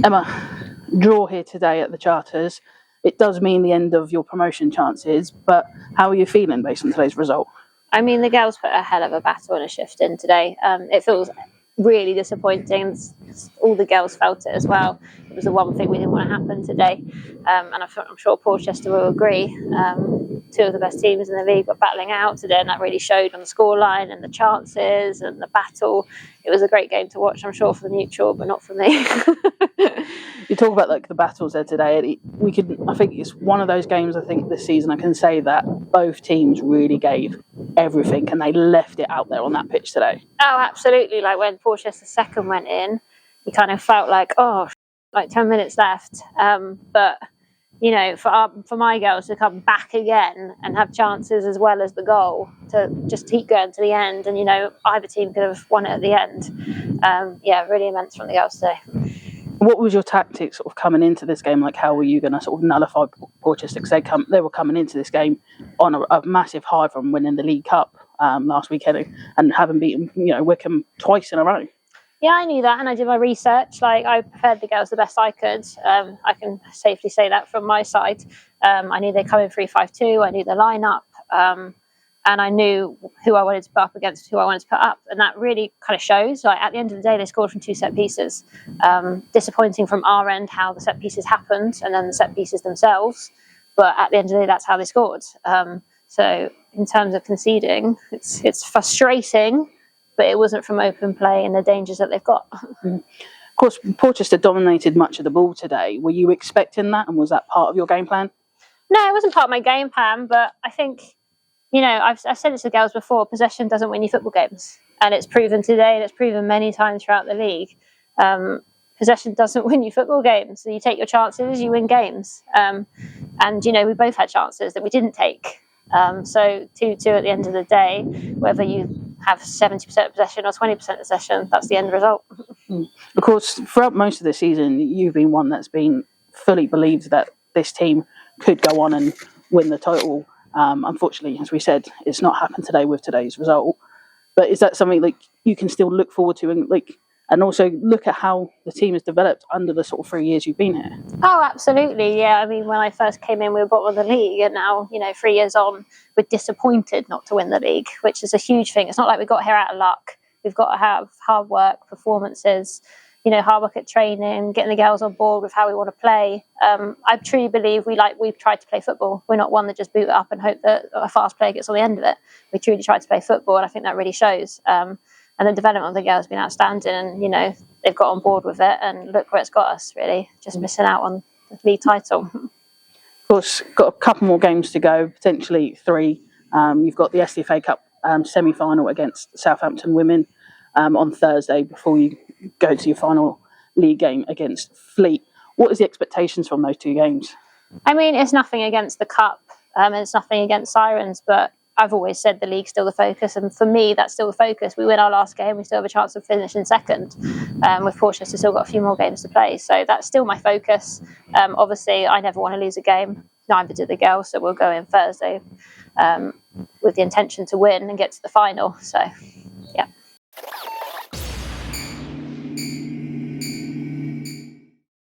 Emma, draw here today at the Charters. It does mean the end of your promotion chances, but how are you feeling based on today's result? I mean, the girls put a hell of a battle and a shift in today. It feels really disappointing. All the girls felt it as well. It was the one thing we didn't want to happen today. And I'm sure Portchester will agree. Two of the best teams in the league were battling out today, and that really showed on the scoreline and the chances and the battle. It was a great game to watch, I'm sure, for the neutral, but not for me. You talk about like the battles there today. I think it's one of those games. I think this season I can say that both teams really gave everything, and they left it out there on that pitch today. Oh, absolutely! Like when Porchester's second went in, you kind of felt like, like 10 minutes left. But you know, for my girls to come back again and have chances as well as the goal to just keep going to the end, and you know, either team could have won it at the end. Really immense from the girls today. What was your tactics sort of coming into this game? Like, how were you going to sort of nullify Portchester? Because they were coming into this game on a massive high from winning the League Cup last weekend and having beaten Wickham twice in a row. Yeah, I knew that, and I did my research. Like, I prepared the girls the best I could. I can safely say that from my side. I knew they'd come in 3-5-2. I knew the lineup. And I knew who I wanted to put up against who I wanted to put up. And that really kind of shows. Like, at the end of the day, they scored from 2 set pieces. Disappointing from our end how the set pieces happened and then the set pieces themselves. But at the end of the day, that's how they scored. So in terms of conceding, it's frustrating, but it wasn't from open play and the dangers that they've got. Of course, Portchester dominated much of the ball today. Were you expecting that, and was that part of your game plan? No, it wasn't part of my game plan, but I think... I've said it to the girls before, possession doesn't win you football games. And it's proven today, and it's proven many times throughout the league. Possession doesn't win you football games. So you take your chances, you win games. And, we both had chances that we didn't take. So 2-2 at the end of the day, whether you have 70% possession or 20% possession, that's the end result. Of course, throughout most of the season, you've been one that's been fully believed that this team could go on and win the title. Unfortunately, as we said, it's not happened today with today's result. But is that something like you can still look forward to and also look at how the team has developed under the sort of 3 years you've been here? Oh, absolutely. Yeah. I mean, when I first came in, we were bottom of the league, and now, 3 years on, we're disappointed not to win the league, which is a huge thing. It's not like we got here out of luck. We've got to have hard work, performances, hard work at training, getting the girls on board with how we want to play. I truly believe we've tried to play football. We're not one that just boot it up and hope that a fast player gets on the end of it. We truly tried to play football, and I think that really shows. And the development of the girls has been outstanding, and they've got on board with it, and look where it's got us, really. Just missing out on the league title. Of course, got a couple more games to go, potentially 3. You've got the SDFA Cup semi-final against Southampton women on Thursday before you go to your final league game against Fleet. What is the expectations from those 2 games? I mean, it's nothing against the Cup, and it's nothing against Sirens, but I've always said the league's still the focus, and for me, that's still the focus. We win our last game, we still have a chance of finishing second. With Portchester, still got a few more games to play, so that's still my focus. Obviously, I never want to lose a game, neither did the girls, so we'll go in Thursday with the intention to win and get to the final. So.